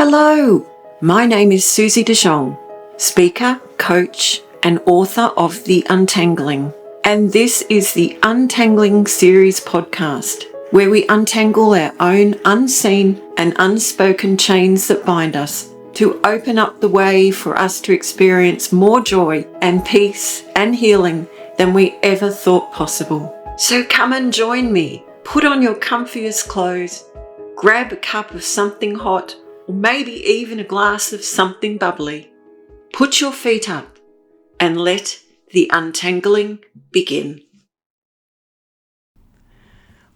Hello, my name is Susie de Jong, speaker, coach, and author of The Untangling. And this is the Untangling series podcast, where we untangle our own unseen and unspoken chains that bind us to open up the way for us to experience more joy and peace and healing than we ever thought possible. So come and join me. Put on your comfiest clothes, grab a cup of something hot, or maybe even a glass of something bubbly. Put your feet up and let the untangling begin.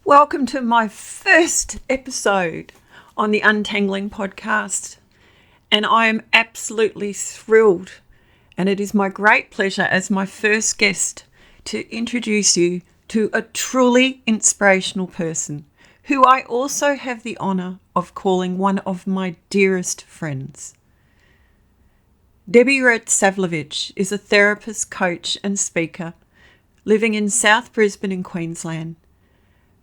Welcome to my first episode on the Untangling podcast, and I am absolutely thrilled, and it is my great pleasure as my first guest to introduce you to a truly inspirational person who I also have the honour of calling one of my dearest friends. Debbie Radosavljevic is a therapist, coach and speaker living in South Brisbane in Queensland,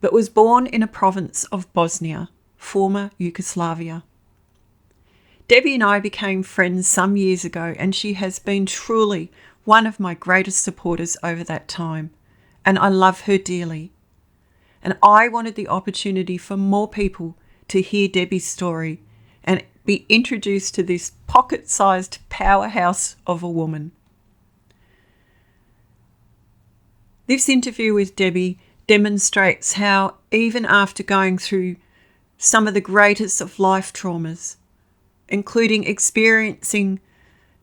but was born in a province of Bosnia, former Yugoslavia. Debbie and I became friends some years ago, and she has been truly one of my greatest supporters over that time, and I love her dearly. And I wanted the opportunity for more people to hear Debbie's story and be introduced to this pocket-sized powerhouse of a woman. This interview with Debbie demonstrates how, even after going through some of the greatest of life traumas, including experiencing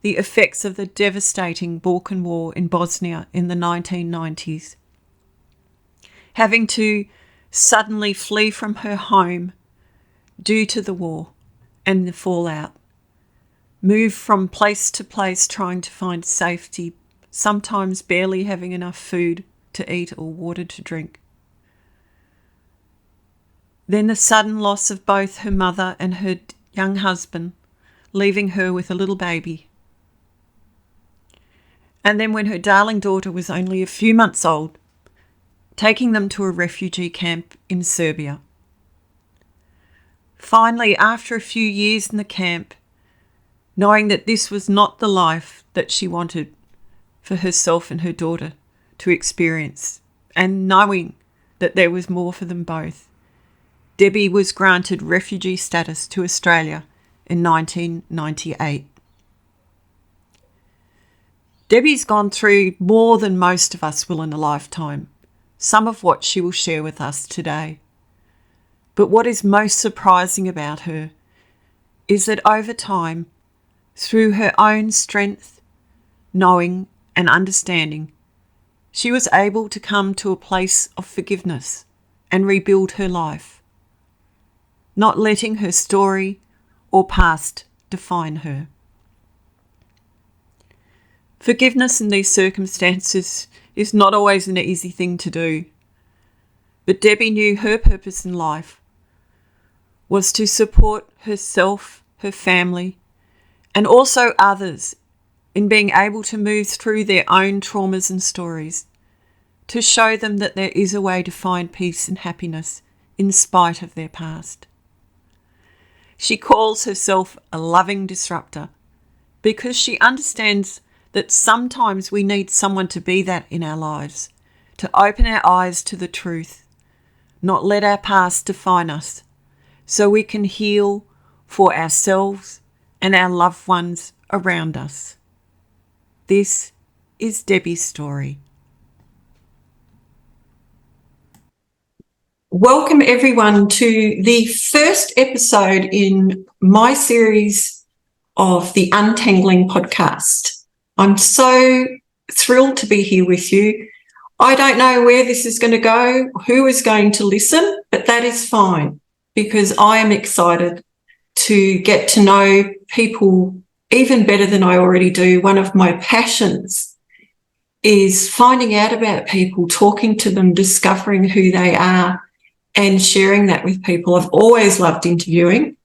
the effects of the devastating Balkan War in Bosnia in the 1990s, having to suddenly flee from her home due to the war and the fallout, move from place to place trying to find safety, sometimes barely having enough food to eat or water to drink. Then the sudden loss of both her mother and her young husband, leaving her with a little baby. And then when her darling daughter was only a few months old, taking them to a refugee camp in Serbia. Finally, after a few years in the camp, knowing that this was not the life that she wanted for herself and her daughter to experience, and knowing that there was more for them both, Debbie was granted refugee status to Australia in 1998. Debbie's gone through more than most of us will in a lifetime, some of what she will share with us today. But what is most surprising about her is that over time, through her own strength, knowing and understanding, she was able to come to a place of forgiveness and rebuild her life, not letting her story or past define her. Forgiveness in these circumstances is not always an easy thing to do, but Debbie knew her purpose in life was to support herself, her family, and also others in being able to move through their own traumas and stories, to show them that there is a way to find peace and happiness in spite of their past. She calls herself a loving disruptor because she understands that sometimes we need someone to be that in our lives, to open our eyes to the truth, not let our past define us, so we can heal for ourselves and our loved ones around us. This is Debbie's story. Welcome everyone to the first episode in my series of the Untangling podcast. I'm so thrilled to be here with you. I don't know where this is going to go, who is going to listen, but that is fine because I am excited to get to know people even better than I already do. One of my passions is finding out about people, talking to them, discovering who they are and sharing that with people. I've always loved interviewing.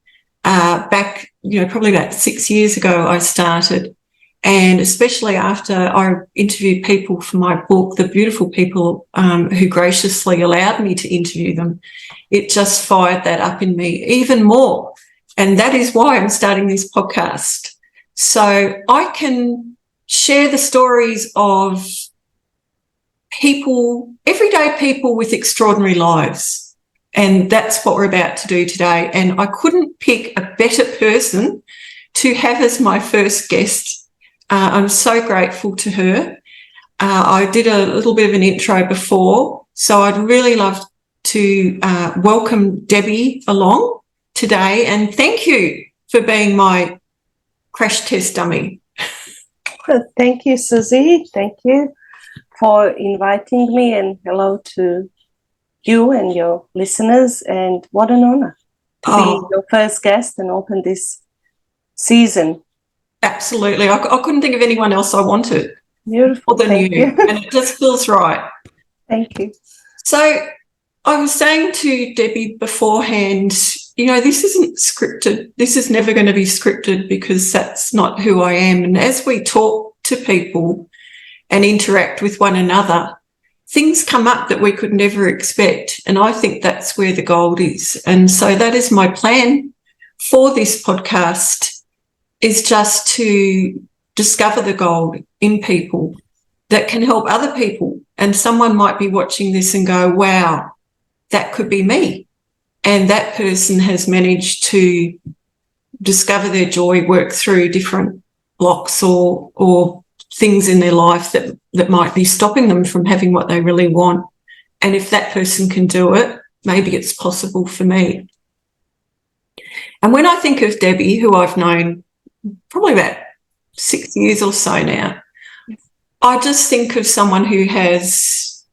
Back, probably about 6 years ago, I started. And especially after I interviewed people for my book, the beautiful people who graciously allowed me to interview them, it just fired that up in me even more And that is why I'm starting this podcast. So I can share the stories of people, everyday people with extraordinary lives. And that's what we're about to do today. And I couldn't pick a better person to have as my first guest. I'm so grateful to her. I did a little bit of an intro before, so I'd really love to welcome Debbie along today, and thank you for being my crash test dummy. Thank you, Susie. Thank you for inviting me, and hello to you and your listeners, and what an honor to be your first guest and open this season. Absolutely. I couldn't think of anyone else I wanted. Beautiful. More than you. And it just feels right. Thank you. So I was saying to Debbie beforehand, you know, this isn't scripted. This is never going to be scripted because that's not who I am. And as we talk to people and interact with one another, things come up that we could never expect. And I think that's where the gold is. And so that is my plan for this podcast, is just to discover the gold in people that can help other people. And someone might be watching this and go, wow, that could be me. And that person has managed to discover their joy, work through different blocks or things in their life that might be stopping them from having what they really want. And if that person can do it, maybe it's possible for me. And when I think of Debbie, who I've known probably about 6 years or so now, I just think of someone who has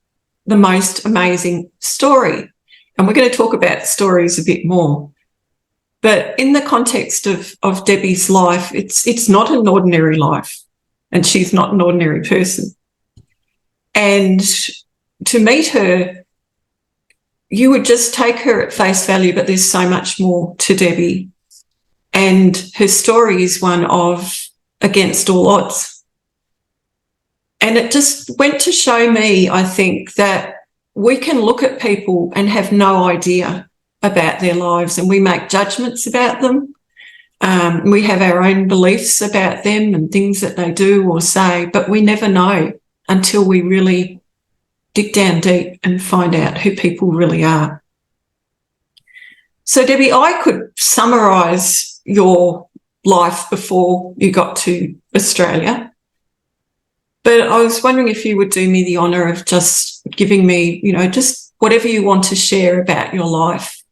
the most amazing story. And we're going to talk about stories a bit more. But in the context of Debbie's life, it's not an ordinary life, and she's not an ordinary person. And to meet her, you would just take her at face value, but there's so much more to Debbie. And her story is one of against all odds. And it just went to show me, I think, that we can look at people and have no idea about their lives, and we make judgments about them. We have our own beliefs about them and things that they do or say, but we never know until we really dig down deep and find out who people really are. So, Debbie, I could summarise your life before you got to Australia, but I was wondering if you would do me the honour of just giving me, you know, just whatever you want to share about your life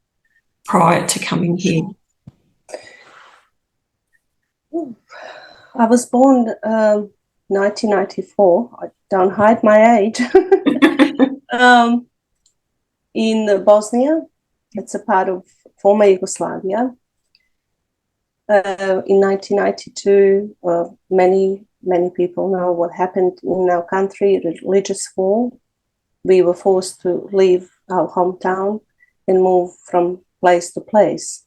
prior to coming here. I was born 1994. I don't hide my age. In Bosnia. It's a part of former Yugoslavia. In 1992, many people know what happened in our country, religious war. We were forced to leave our hometown and move from place to place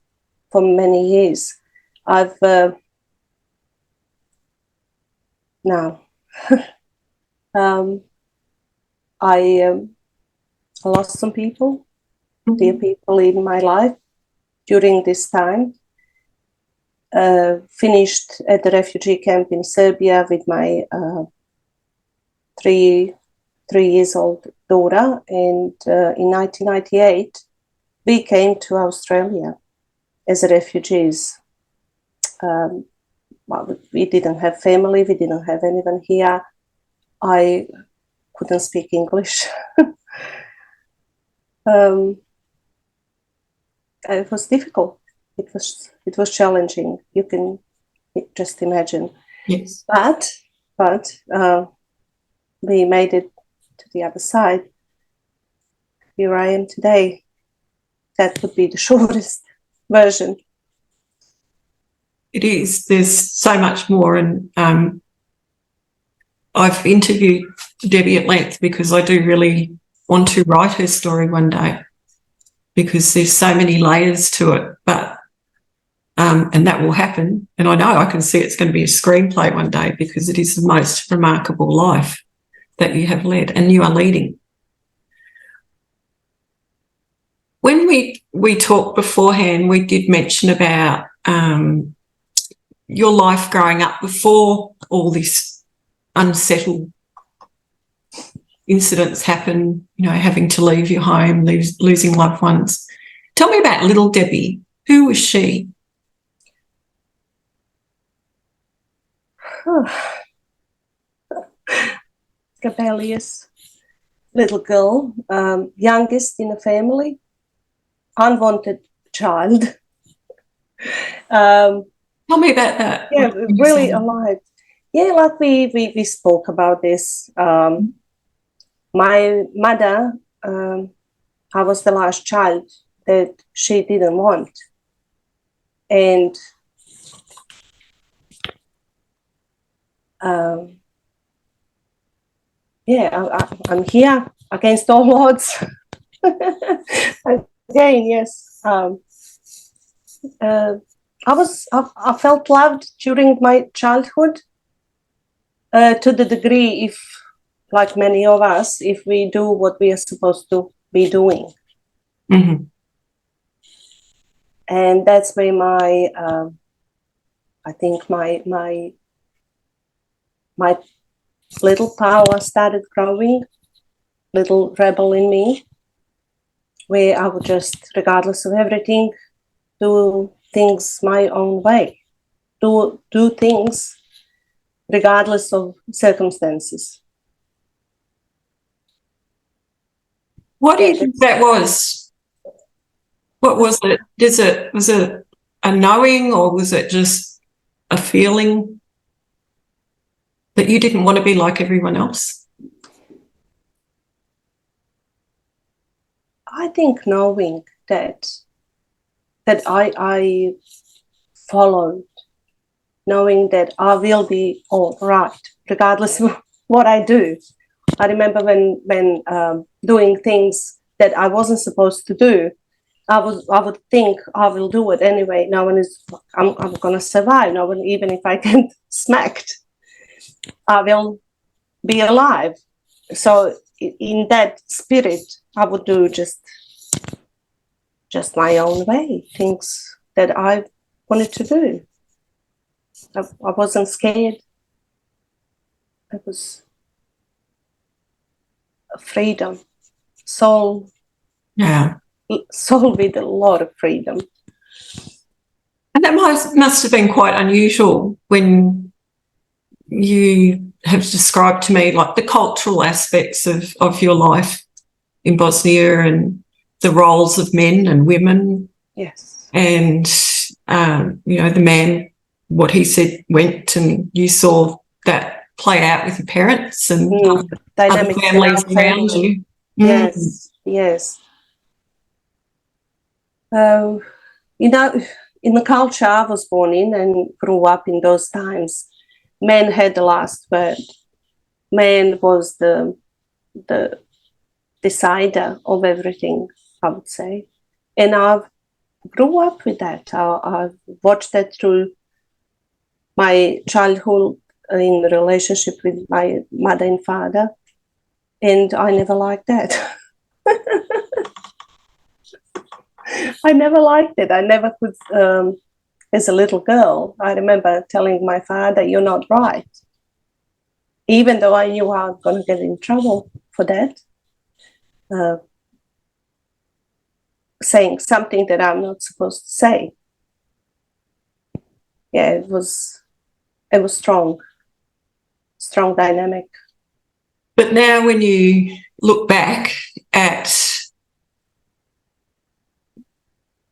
for many years. I've now I lost some people, dear people in my life during this time. Finished at the refugee camp in Serbia with my 3 years old daughter, and in 1998 we came to Australia as refugees. Well, we didn't have family, we didn't have anyone here. I couldn't speak English. It was difficult. It was challenging. You can just imagine. Yes. But we made it to the other side. Here I am today. That would be the shortest version. It is. There's so much more, and I've interviewed Debbie at length because I do really want to write her story one day, because there's so many layers to it. But and that will happen, and I know I can see it's going to be a screenplay one day, because it is the most remarkable life that you have led and you are leading. When we talked beforehand, we did mention about your life growing up before all this unsettled incidents happen, you know, having to leave your home, losing loved ones. Tell me about little Debbie. Who was she? Rebellious little girl, youngest in the family, unwanted child. Tell me about that. Yeah, really alive. Yeah, like we spoke about this. My mother, I was the last child that she didn't want. And I'm here against all odds. Again, yes. I felt loved during my childhood to the degree, if, like many of us, if we do what we are supposed to be doing. Mm-hmm. And that's where I think my little power started growing, little rebel in me, where I would just, regardless of everything, do things my own way, do things regardless of circumstances. What do you think that was? What was it? Was it a knowing, or was it just a feeling that you didn't want to be like everyone else? I think knowing that I followed, knowing that I will be all right, regardless of what I do. I remember when doing things that I wasn't supposed to do, I would think I will do it anyway. No one is. I'm gonna survive. No one, even if I get smacked, I will be alive. So in that spirit, I would do just my own way, things that I wanted to do. I wasn't scared. It was a freedom, soul with a lot of freedom. And that must have been quite unusual when you have described to me like the cultural aspects of your life in Bosnia and the roles of men and women. Yes. And, you know, the man, what he said went, and you saw that play out with your parents and other families around you. Yes, yes. You know, in the culture I was born in and grew up in those times, men had the last word. Man was the decider of everything, I would say. And I grew up with that. I've watched that through my childhood in relationship with my mother and father. And I never liked that. I never liked it. I never could, as a little girl, I remember telling my father, "You're not right." Even though I knew I was going to get in trouble for that. Saying something that I'm not supposed to say. Yeah, it was strong dynamic. But now when you look back at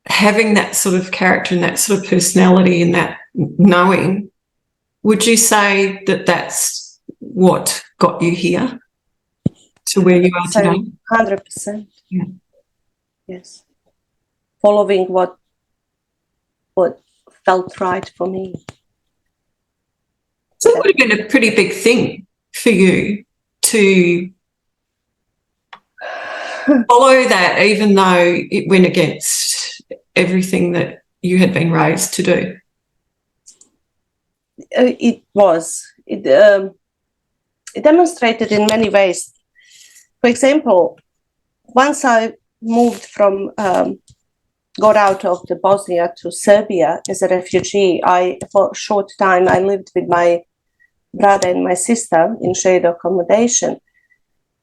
having that sort of character and that sort of personality and that knowing, would you say that that's what got you here to where you are today? 100%. Yeah. Yes. Following what felt right for me. So it would have been a pretty big thing for you to follow that, even though it went against everything that you had been raised to do. It was. It demonstrated in many ways. For example, once I moved from got out of the Bosnia to Serbia as a refugee, for a short time, I lived with my brother and my sister in shared accommodation.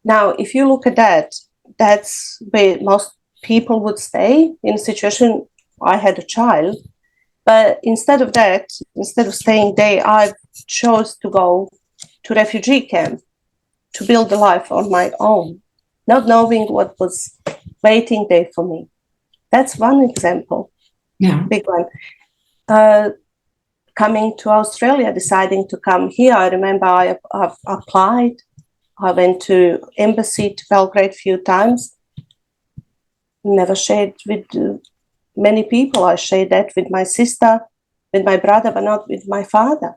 Now, if you look at that, that's where most people would stay in a situation. I had a child, but instead of that, instead of staying there, I chose to go to refugee camp to build a life on my own, not knowing what was waiting there for me. That's one example. Yeah. Big one. Coming to Australia, deciding to come here, I remember I applied. I went to embassy to Belgrade a few times. Never shared with many people. I shared that with my sister, with my brother, but not with my father.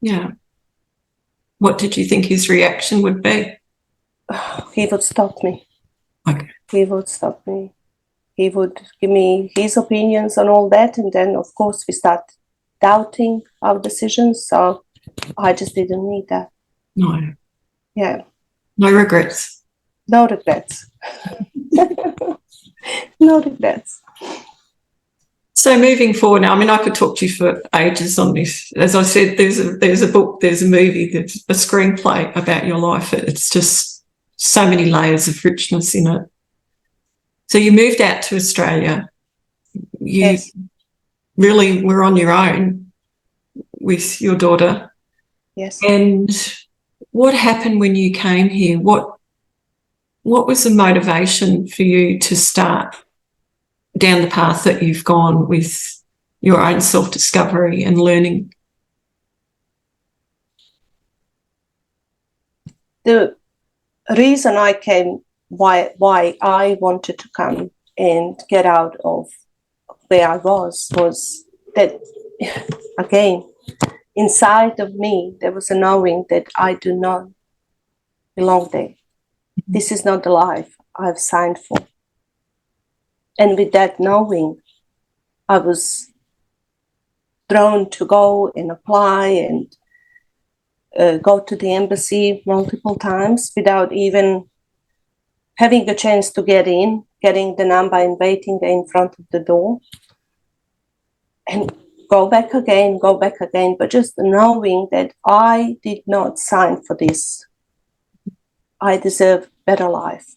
Yeah. What did you think his reaction would be? He would stop me. Okay. He would stop me. He would give me his opinions on all that. And then, of course, we start doubting our decisions. So I just didn't need that. No. Yeah. No regrets. No regrets. No regrets. So moving forward now, I mean, I could talk to you for ages on this. As I said, there's a book, there's a movie, there's a screenplay about your life. It's just so many layers of richness in it. So you moved out to Australia. You Yes. really were on your own with your daughter. Yes. And what happened when you came here? What was the motivation for you to start down the path that you've gone with your own self-discovery and learning? The reason I came, why I wanted to come and get out of where I was that, again, inside of me, there was a knowing that I do not belong there. This is not the life I've signed for. And with that knowing, I was drawn to go and apply and go to the embassy multiple times without even having a chance to get in, getting the number and waiting there in front of the door. And go back again, but just knowing that I did not sign for this. I deserve better life.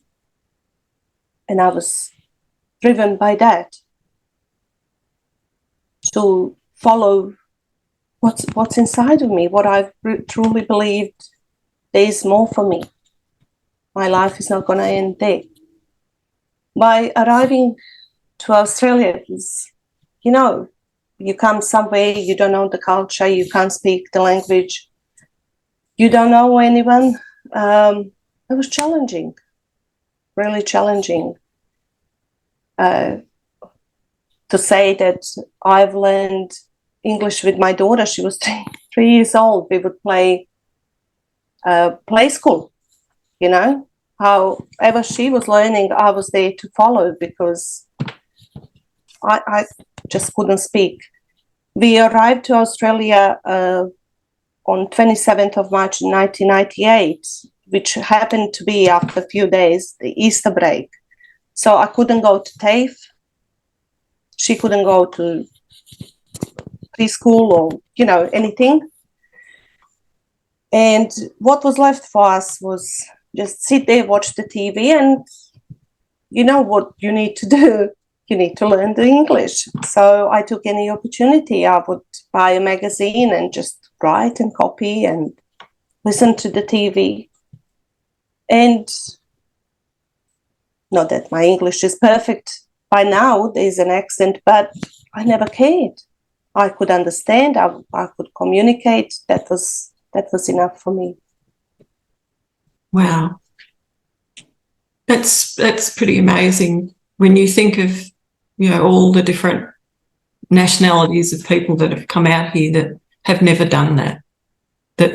And I was driven by that to follow what's inside of me, what I've truly believed there is more for me. My life is not going to end there. By arriving to Australia, you come somewhere, you don't know the culture, you can't speak the language, you don't know anyone. It was challenging, really challenging. To say that I've learned English with my daughter, she was 3 years old. We would play school, however she was learning, I was there to follow because I just couldn't speak. We arrived to Australia on 27th of March 1998, which happened to be after a few days, the Easter break. So I couldn't go to TAFE. She couldn't go to preschool or, anything. And what was left for us was just sit there, watch the TV, and you know what you need to do. You need to learn the English. So I took any opportunity. I would buy a magazine and just write and copy and listen to the TV. And not that my English is perfect by now, there's an accent, but I never cared. I could understand, I could communicate. That was enough for me. Wow. That's pretty amazing when you think of, all the different nationalities of people that have come out here that have never done that,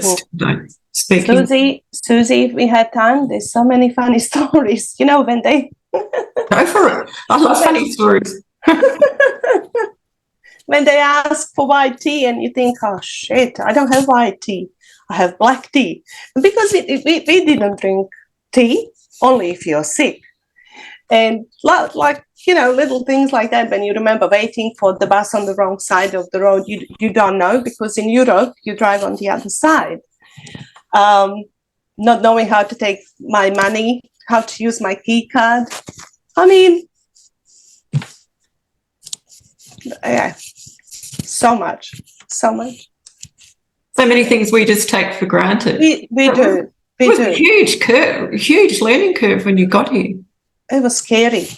still don't speak. Susie, if we had time, there's so many funny stories, when they... Go for it. I love funny stories. When they ask for white tea and you think, oh, shit, I don't have white tea. I have black tea. Because we didn't drink tea, only if you're sick. And like, you know, little things like that, when you remember waiting for the bus on the wrong side of the road, you don't know, because in Europe, you drive on the other side. Not knowing how to take my money, how to use my key card. I mean, yeah, so much. So many things we just take for granted. We do. It was a huge learning curve when you got here. It was scary.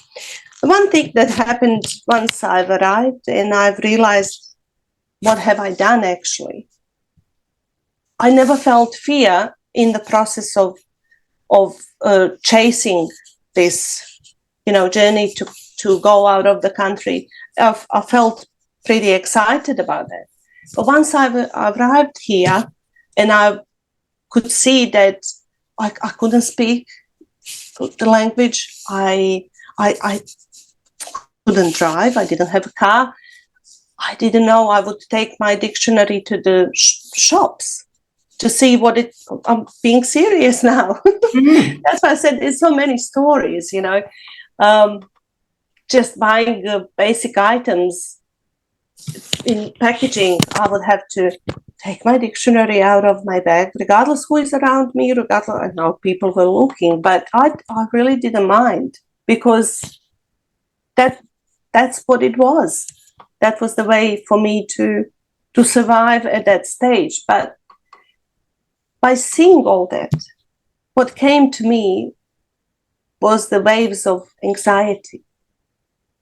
The one thing that happened once I've arrived and I've realized, what have I done actually? I never felt fear in the process of chasing this, you know, journey to go out of the country. I felt pretty excited about it. But once I arrived here and I could see that I couldn't speak the language, I couldn't drive, I didn't have a car, I didn't know I would take my dictionary to the shops to see I'm being serious now. Mm-hmm. That's why I said there's so many stories, you know. Just buying basic items in packaging, I would have to take my dictionary out of my bag, regardless who is around me, regardless, I know people were looking, but I really didn't mind, because that's what it was. That was the way for me to survive at that stage. But by seeing all that, what came to me was the waves of anxiety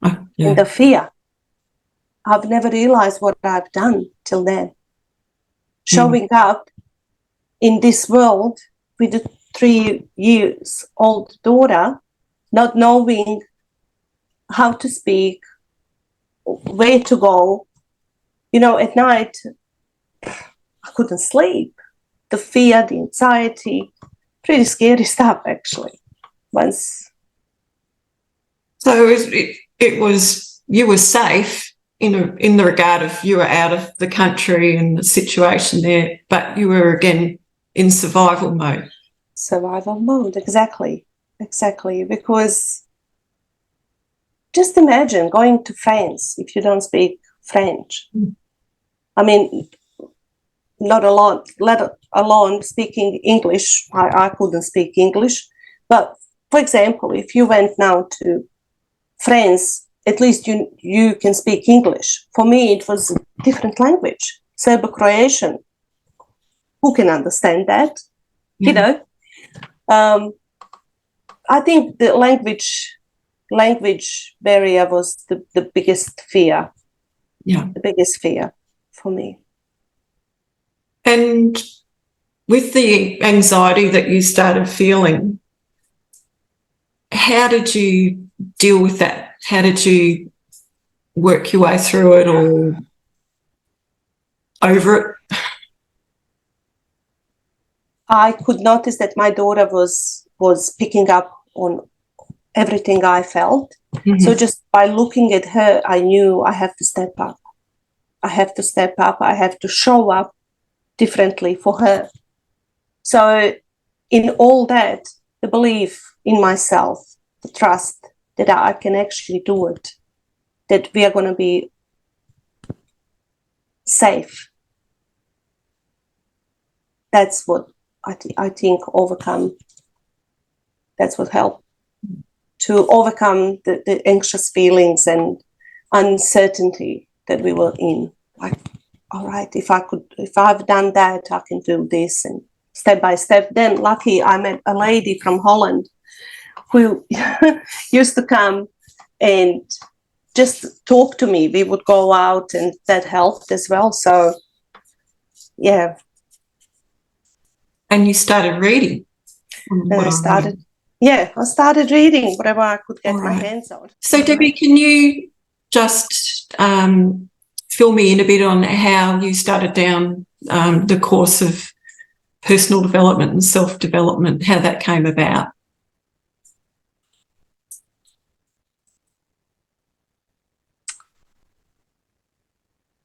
and the fear. I've never realized what I've done till then. Showing up in this world with a 3-year-old daughter, not knowing how to speak, where to go. You know, at night, I couldn't sleep. The fear, the anxiety, pretty scary stuff, actually. So it was, you were safe in the regard of you were out of the country and the situation there, but you were again in survival mode. Survival mode, exactly. Because just imagine going to France if you don't speak French. I mean, not a lot, let alone speaking English. I couldn't speak English. But for example, if you went now to France, at least you can speak English. For me, it was a different language, Serbo-Croatian. Who can understand that? You know, I think the language barrier was the biggest fear. Yeah, the biggest fear for me. And with the anxiety that you started feeling, how did you deal with that? How did you work your way through it or over it? I could notice that my daughter was picking up on everything I felt. Mm-hmm. So just by looking at her, I knew I have to step up. I have to show up differently for her. So in all that, the belief in myself, the trust that I can actually do it, that we are going to be safe. That's what I think overcome. That's what helped to overcome the anxious feelings and uncertainty that we were in. Like, all right, if I've done that, I can do this, and step by step. Then lucky I met a lady from Holland who used to come and just talk to me. We would go out, and that helped as well. So, yeah. And you started reading. And I started reading whatever I could get my hands on. So, Debbie, can you just fill me in a bit on how you started down the course of personal development and self-development, how that came about?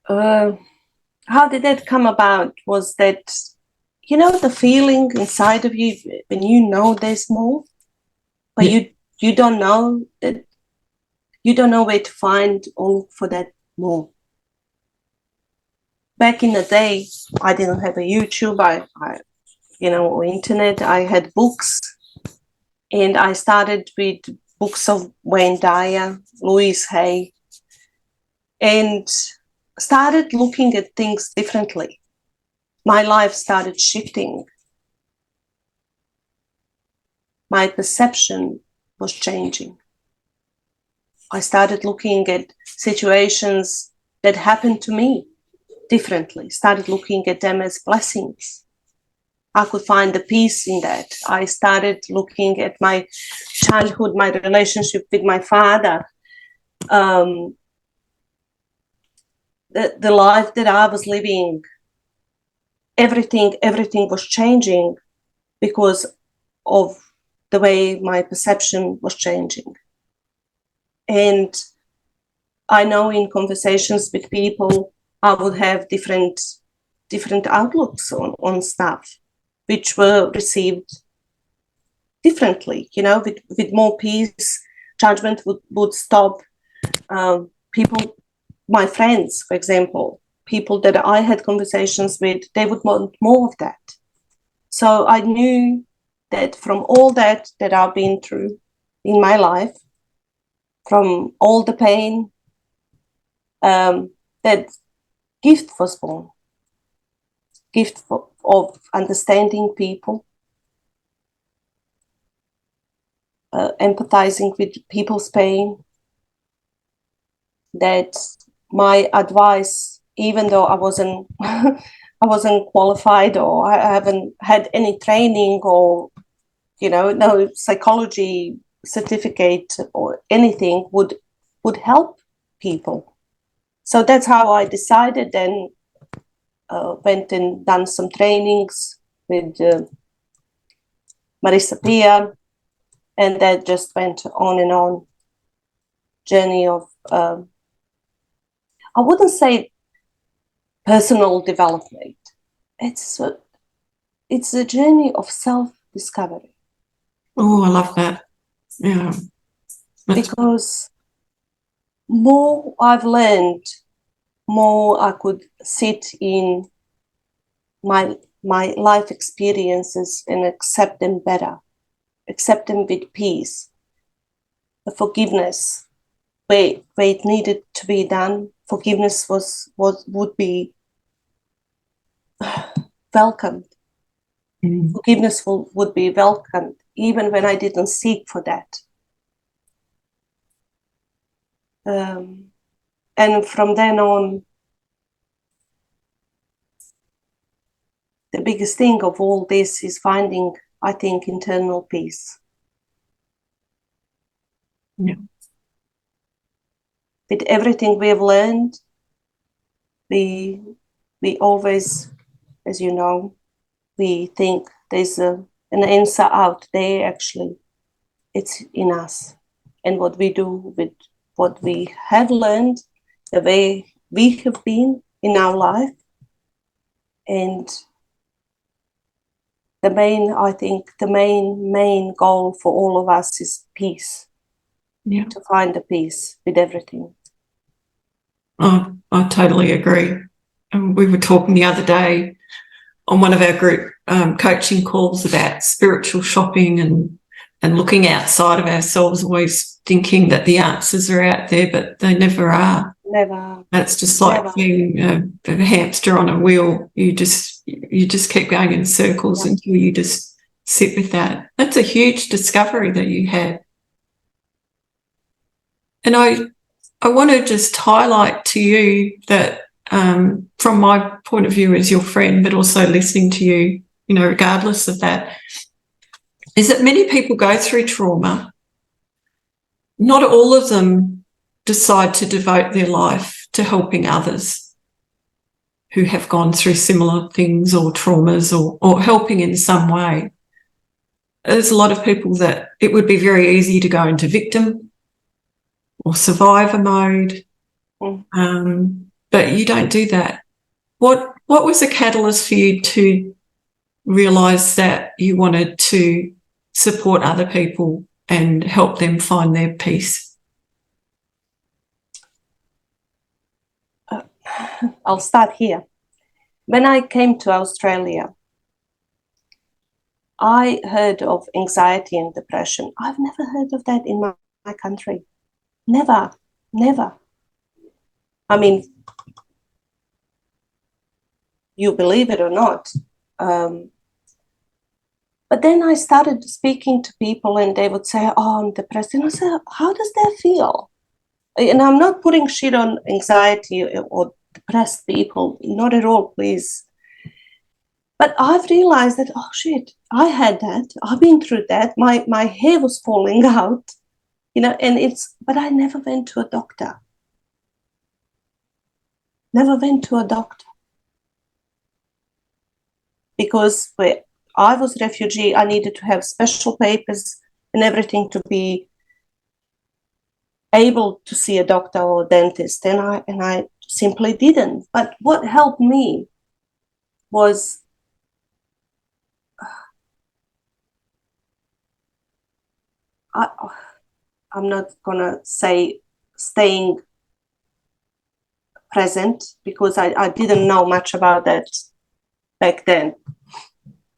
How did that come about was that, you know, the feeling inside of you when you know there's more, but you you don't know that, you don't know where to find or look for that more. Back in the day, I didn't have a YouTube, or internet. I had books, and I started with books of Wayne Dyer, Louise Hay, and started looking at things differently. My life started shifting. My perception was changing. I started looking at situations that happened to me differently, started looking at them as blessings. I could find the peace in that. I started looking at my childhood, my relationship with my father, the life that I was living. Everything was changing because of the way my perception was changing. And I know in conversations with people, I would have different outlooks on stuff, which were received differently, with more peace. Judgment would stop. People, my friends, for example, people that I had conversations with, they would want more of that. So I knew that from all that I've been through in my life, from all the pain, that gift was born. Gift of understanding people, empathizing with people's pain. That my advice, even though I wasn't I wasn't qualified, or I haven't had any training, or no psychology certificate or anything, would help people. So that's how I decided. Then went and done some trainings with Marisa Pia, and that just went on and on. Journey of I wouldn't say personal development. It's a journey of self-discovery. Oh, I love that. Yeah. Because more I've learned, more I could sit in my life experiences and accept them better, accept them with peace. The forgiveness, where it needed to be done, forgiveness would be welcomed. Forgiveness would be welcomed, even when I didn't seek for that. And from then on, the biggest thing of all this is finding, I think, internal peace. Yeah. With everything we have learned, we always, as you know, we think there's an answer out there. Actually, it's in us. And what we do with what we have learned, the way we have been in our life. And the main goal for all of us is peace. Yeah. To find the peace with everything. Oh, I totally agree. And we were talking the other day on one of our group coaching calls about spiritual shopping and looking outside of ourselves, always thinking that the answers are out there, but they never are. Never. That's just like being a hamster on a wheel. You just keep going in circles until you just sit with that. That's a huge discovery that you had. And I want to just highlight to you that from my point of view as your friend, but also listening to you, regardless of that, is that many people go through trauma. Not all of them decide to devote their life to helping others who have gone through similar things or traumas or helping in some way. There's a lot of people that it would be very easy to go into victim or survivor mode, but you don't do that. What was the catalyst for you to realise that you wanted to support other people and help them find their peace? I'll start here. When I came to Australia, I heard of anxiety and depression. I've never heard of that in my country. Never, never. I mean, you believe it or not. But then I started speaking to people and they would say, oh, I'm depressed. And I said, how does that feel? And I'm not putting shit on anxiety or depressed people. Not at all, please. But I've realized that, oh, shit, I had that. I've been through that. My hair was falling out, but I never went to a doctor. Never went to a doctor. Because where I was a refugee, I needed to have special papers and everything to be able to see a doctor or a dentist, and I simply didn't. But what helped me was I'm not gonna say staying present, because I didn't know much about that back then.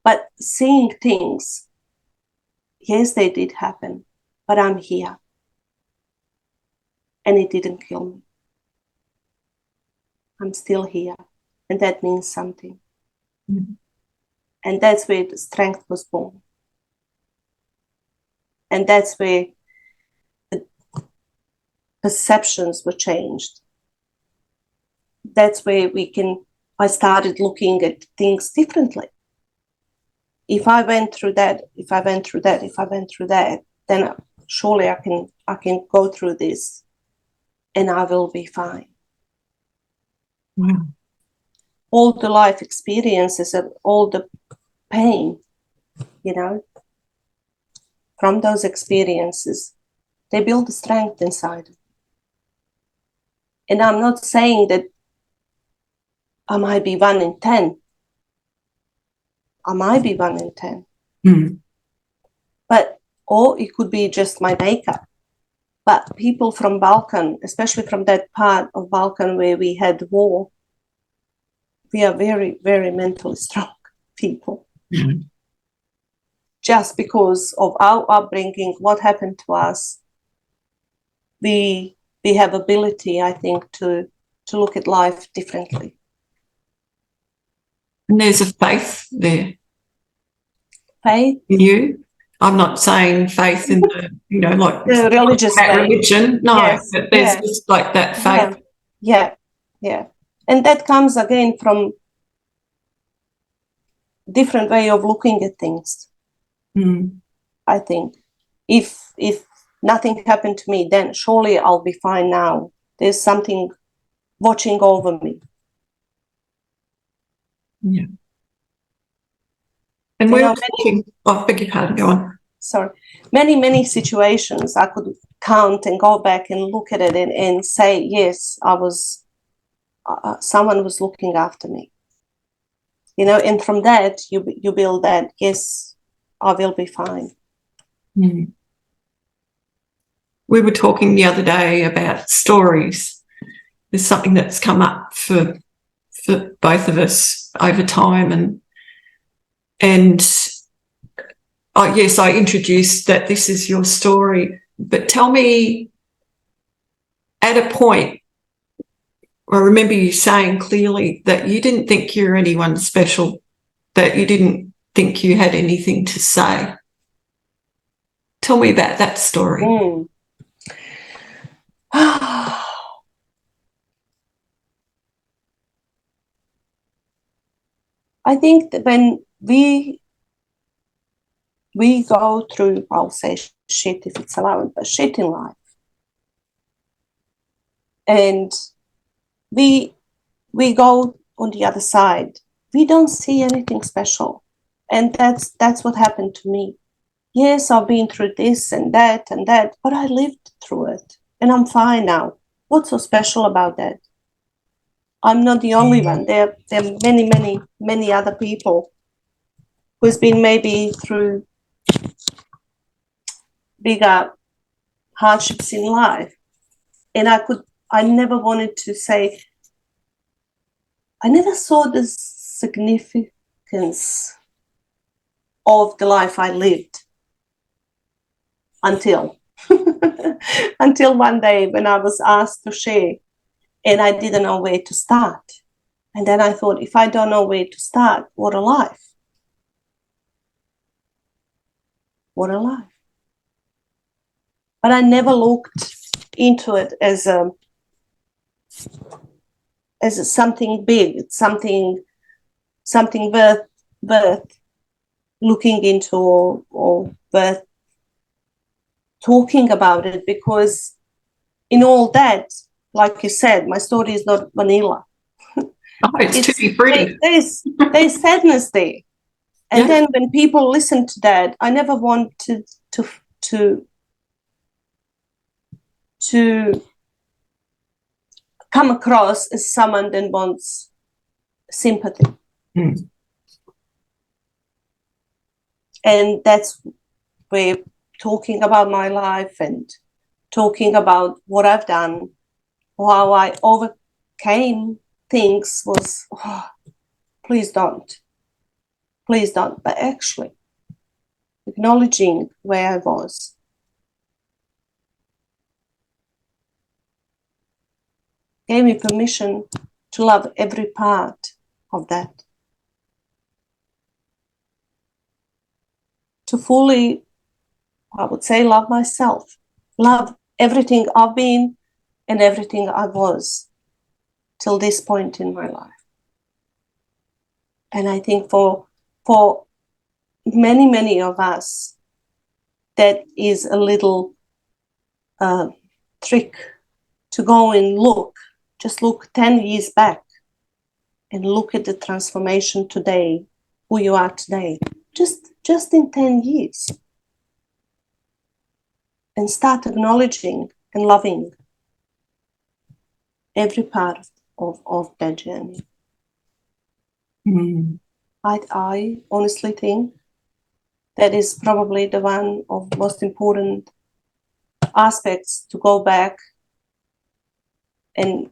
But seeing things, yes, they did happen, but I'm here. And it didn't kill me. I'm still here. And that means something. Mm-hmm. And that's where the strength was born. And that's where the perceptions were changed. That's where I started looking at things differently. If I went through that, then surely I can go through this and I will be fine. Wow. All the life experiences and all the pain, from those experiences, they build the strength inside. And I'm not saying that I might be 1 in 10. I might be 1 in 10. Mm. Or it could be just my makeup. But people from Balkan, especially from that part of Balkan where we had war, we are very, very mentally strong people. Mm. Just because of our upbringing, what happened to us, we have ability, I think, to look at life differently. And there's a faith there. Faith? In you? I'm not saying faith in the, like the religious faith. Religion. No, yes. but there's just like that faith. Yeah. And that comes again from different way of looking at things. Mm. I think if nothing happened to me, then surely I'll be fine now. There's something watching over me. Yeah. And we're talking, I beg your pardon, go on. Sorry. Many situations I could count and go back and look at it and say, yes, I was, someone was looking after me. And from that, you build that, yes, I will be fine. Mm. We were talking the other day about stories. There's something that's come up for both of us over time, and yes, I introduced that this is your story, but tell me, at a point, I remember you saying clearly that you didn't think you're anyone special, that you didn't think you had anything to say. Tell me about that story. Mm. I think that when we go through, I'll say shit if it's allowed, but shit in life, and we go on the other side, we don't see anything special. And that's what happened to me. Yes, I've been through this and that, but I lived through it and I'm fine now. What's so special about that? I'm not the only one. There are many other people who's been maybe through bigger hardships in life. And I never wanted to say, I never saw the significance of the life I lived until one day when I was asked to share and I didn't know where to start. And then I thought, if I don't know where to start, what a life. What a life. But I never looked into it as something big, something worth looking into or worth talking about it, because in all that, like you said, my story is not vanilla. Oh, it's tutti frutti. There's sadness there. And then when people listen to that, I never wanted to come across as someone that wants sympathy. And that's where talking about my life and talking about what I've done, how I overcame things was, please don't. Please don't. But actually, acknowledging where I was. Gave me permission to love every part of that. To fully, I would say, love myself. Love everything I've been and everything I was till this point in my life. And I think for many, many of us, that is a little trick to go and just look 10 years back and look at the transformation today, who you are today, just in 10 years. And start acknowledging and loving every part of that journey. I honestly think that is probably the one of the most important aspects, to go back and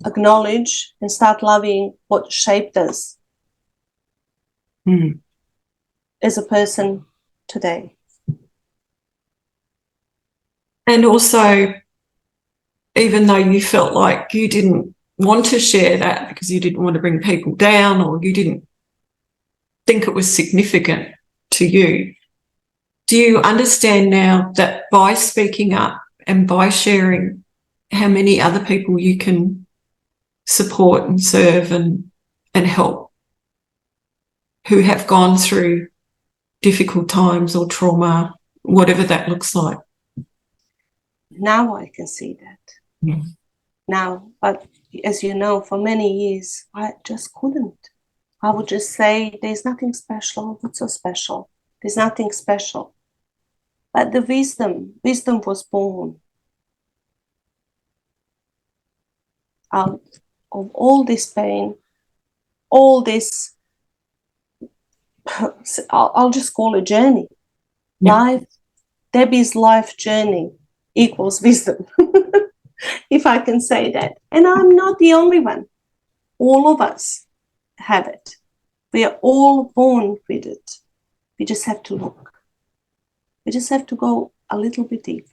acknowledge and start loving what shaped us as a person today. And also, even though you felt like you didn't want to share that because you didn't want to bring people down, or you didn't think it was significant to you, do you understand now that by speaking up and by sharing, how many other people you can support and serve and help who have gone through difficult times or trauma, whatever that looks like? Now I can see that. Now, but as you know, for many years, I just couldn't. I would just say, there's nothing special. What's so special? There's nothing special. But the wisdom was born out of all this pain, all this, I'll just call it journey. Life, Debbie's life journey equals wisdom, if I can say that. And I'm not the only one. All of us have it. We are all born with it. We just have to look. We just have to go a little bit deeper.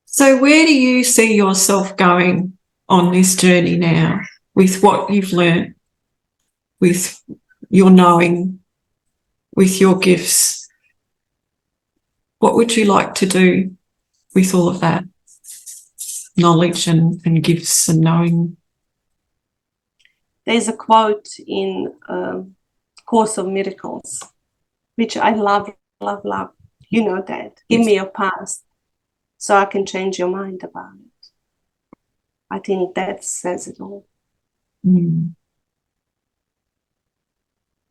So where do you see yourself going on this journey now, with what you've learned, with your knowing, with your gifts? What would you like to do with all of that knowledge and gifts and knowing? There's a quote in Course of Miracles, which I love, love, love. You know that. Give me your past so I can change your mind about it. I think that says it all.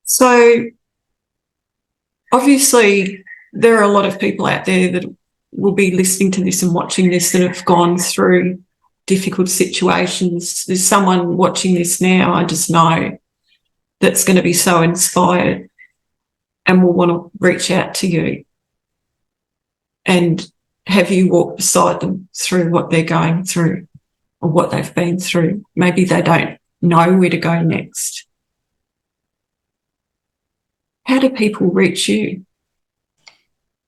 So obviously there are a lot of people out there that will be listening to this and watching this that have gone through difficult situations. There's someone watching this now, I just know, that's going to be so inspired. and will want to reach out to you and have you walk beside them through what they're going through or what they've been through. Maybe they don't know where to go next. How do people reach you?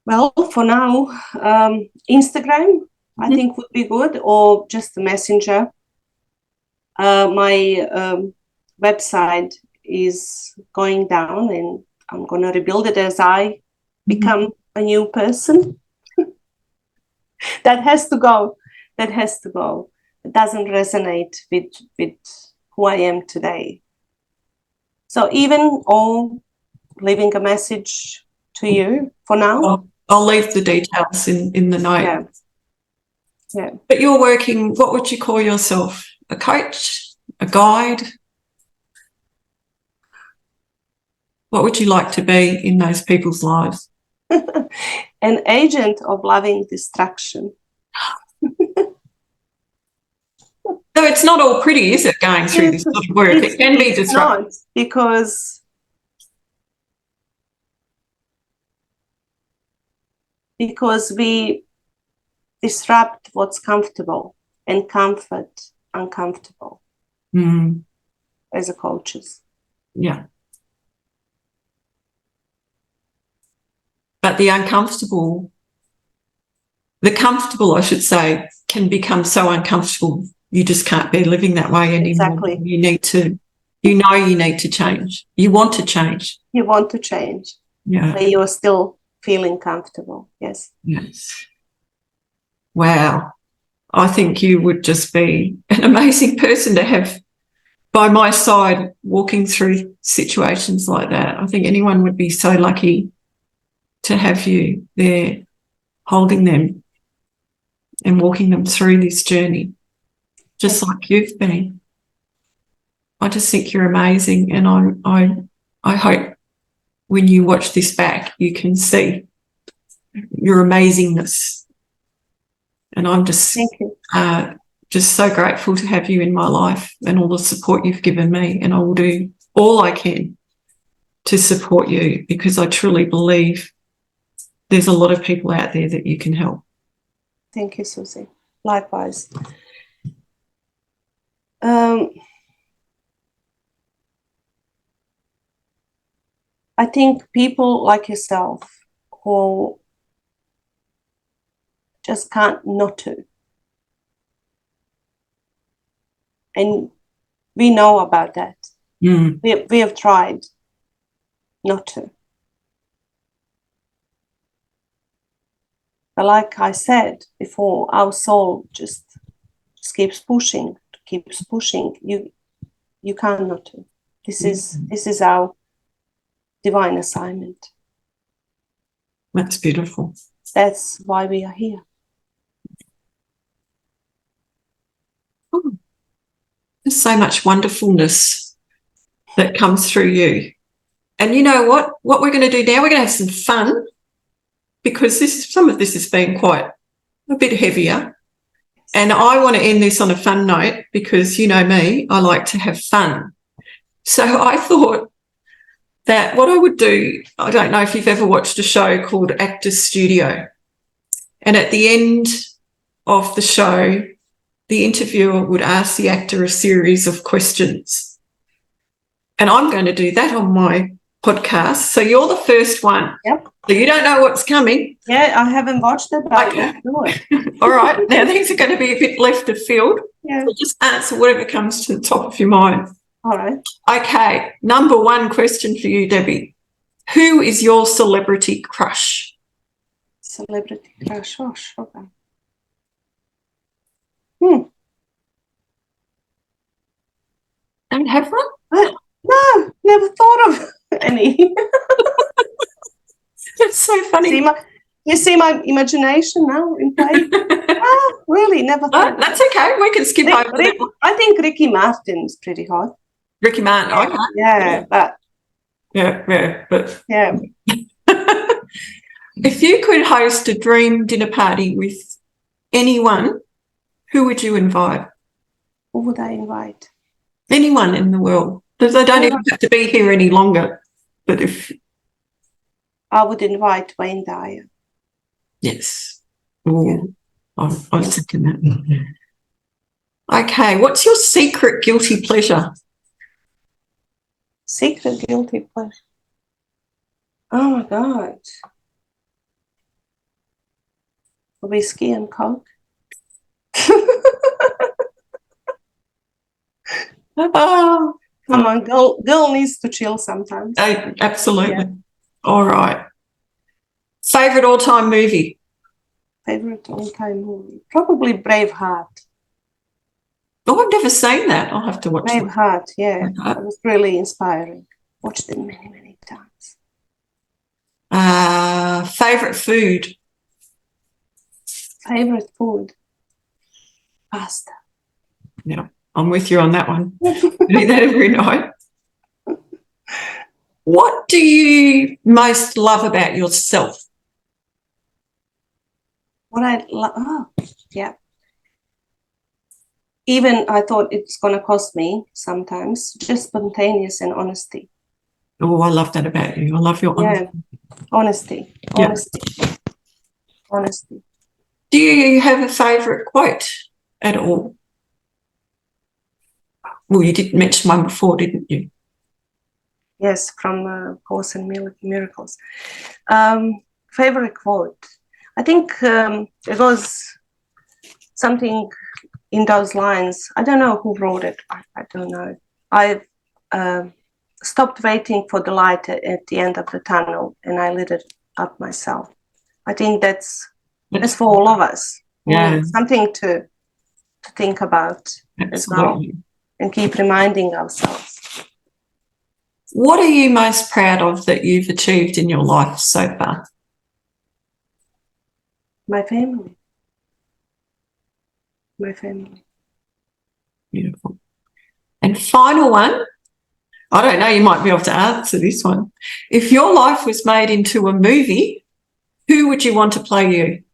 Well, for now, Instagram, I think would be good, or just the messenger. My website is going down, and I'm going to rebuild it as I become a new person. That has to go. That has to go. It doesn't resonate with who I am today. So even all leaving a message to you for now. I'll leave the details in the note. Yeah. Yeah. But you're working, what would you call yourself? A coach? A guide? What would you like to be in those people's lives? An agent of loving distraction. So it's not all pretty, is it, going through this sort of work? It can be disruptive. Not, because we disrupt what's comfortable and comfort uncomfortable as a coaches. Yeah. But the uncomfortable, the comfortable, I should say, can become so uncomfortable you just can't be living that way anymore. Exactly. You need to, you need to change. You want to change. You want to change. Yeah. But you're still feeling comfortable. Yes. Yes. Wow. I think you would just be an amazing person to have by my side walking through situations like that. I think anyone would be so lucky to have you there holding them and walking them through this journey, just like you've been. I just think you're amazing, and I hope when you watch this back you can see your amazingness. And I'm just so grateful to have you in my life and all the support you've given me, and I will do all I can to support you, because I truly believe there's a lot of people out there that you can help. Thank you, Susie. Likewise. I think people like yourself who just can't not to. And we know about that. We have tried not to. But like I said before, our soul just keeps pushing. You can't not to. This is our divine assignment. That's beautiful. That's why we are here. There's so much wonderfulness that comes through you. And you know what? What we're going to do now, we're going to have some fun, because some of this has been quite a bit heavier. And I want to end this on a fun note, because you know me, I like to have fun. So I thought that what I would do, I don't know if you've ever watched a show called Actors Studio. And at the end of the show, the interviewer would ask the actor a series of questions. And I'm going to do that on my podcast. So you're the first one. Yep. So you don't know what's coming. Yeah, I haven't watched it, but Okay. let's do it. All right. Now, these are going to be a bit left of field. Yeah. So just answer whatever comes to the top of your mind. All right. Okay. Number one question for you, Debbie. Who is your celebrity crush? Celebrity crush. Oh, sugar. Don't have one? No, never thought of any. That's so funny. You see my imagination now in play? Oh, really? Never thought. Oh, that's okay. We can skip over that. I think Ricky Martin's pretty hot. Ricky Martin. Yeah, Okay. yeah, but yeah. If you could host a dream dinner party with anyone, who would you invite? Who would I invite? Anyone in the world. Because they don't even have to be here any longer. But if I would invite Wayne Dyer. Yes. Ooh, I second that. Okay, what's your secret guilty pleasure? Secret guilty pleasure. Oh my God. Whiskey and Coke. Oh, Come on, girl needs to chill sometimes. absolutely. Yeah. All right. Favorite all-time movie? Favorite all-time movie? Probably Braveheart. Oh, I've never seen that. I'll have to watch it. Braveheart, yeah. Braveheart. It was really inspiring. Watched it many, many times. Favorite food? Favorite food? Pasta. Yeah, I'm with you on that one. I eat that every night. What do you most love about yourself? What I love, yeah. Even I thought it's going to cost me sometimes, just spontaneous and honesty. Oh, I love that about you. I love your honesty. Honesty. Yeah. Honesty. Do you have a favourite quote at all? Well, you did mention one before, didn't you? Yes, from Course in Miracles. Favorite quote? I think it was something in those lines. I don't know who wrote it. I don't know. I've stopped waiting for the light at the end of the tunnel, and I lit it up myself. I think that's for all of us. Yeah. Something to think about as well, and keep reminding ourselves. What are you most proud of that you've achieved in your life so far? My family. My family. Beautiful. And final one, I don't know, you might be able to answer this one. If your life was made into a movie, who would you want to play you?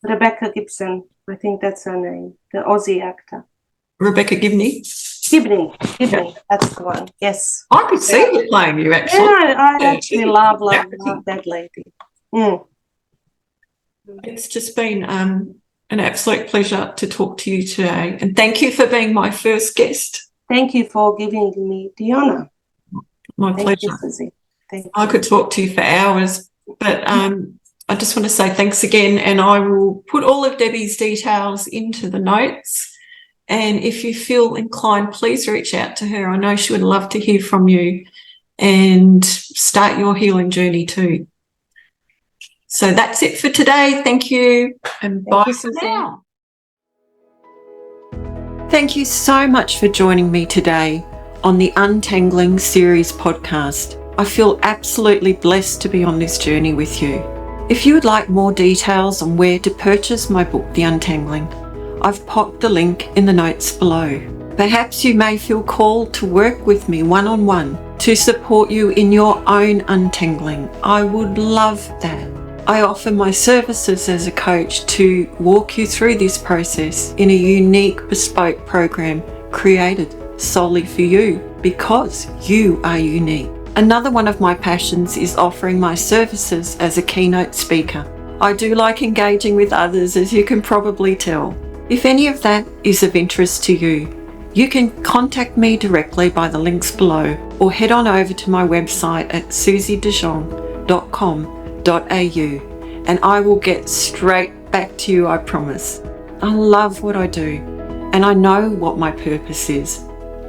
Rebecca Gibson. I think that's her name. The Aussie actor. Rebecca Gibney? Gibney. That's the one. Yes. I could see you playing you, actually. Yeah, I actually love that lady. It's just been an absolute pleasure to talk to you today. And thank you for being my first guest. Thank you for giving me the honour. My pleasure. Thank you, Susie. Thank you. I could talk to you for hours, but I just want to say thanks again, and I will put all of Debbie's details into the notes. And if you feel inclined, please reach out to her. I know she would love to hear from you and start your healing journey too. So that's it for today. Thank you, and bye for now. Thank you so much for joining me today on the Untangling series podcast. I feel absolutely blessed to be on this journey with you. If you would like more details on where to purchase my book, The Untangling, I've popped the link in the notes below. Perhaps you may feel called to work with me one-on-one to support you in your own untangling. I would love that. I offer my services as a coach to walk you through this process in a unique bespoke program created solely for you because you are unique. Another one of my passions is offering my services as a keynote speaker. I do like engaging with others, as you can probably tell. If any of that is of interest to you, you can contact me directly by the links below or head on over to my website at susiedejeong.com.au and I will get straight back to you, I promise. I love what I do and I know what my purpose is,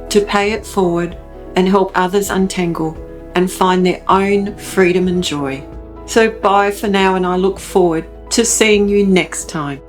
to pay it forward and help others untangle and find their own freedom and joy. So bye for now, and I look forward to seeing you next time.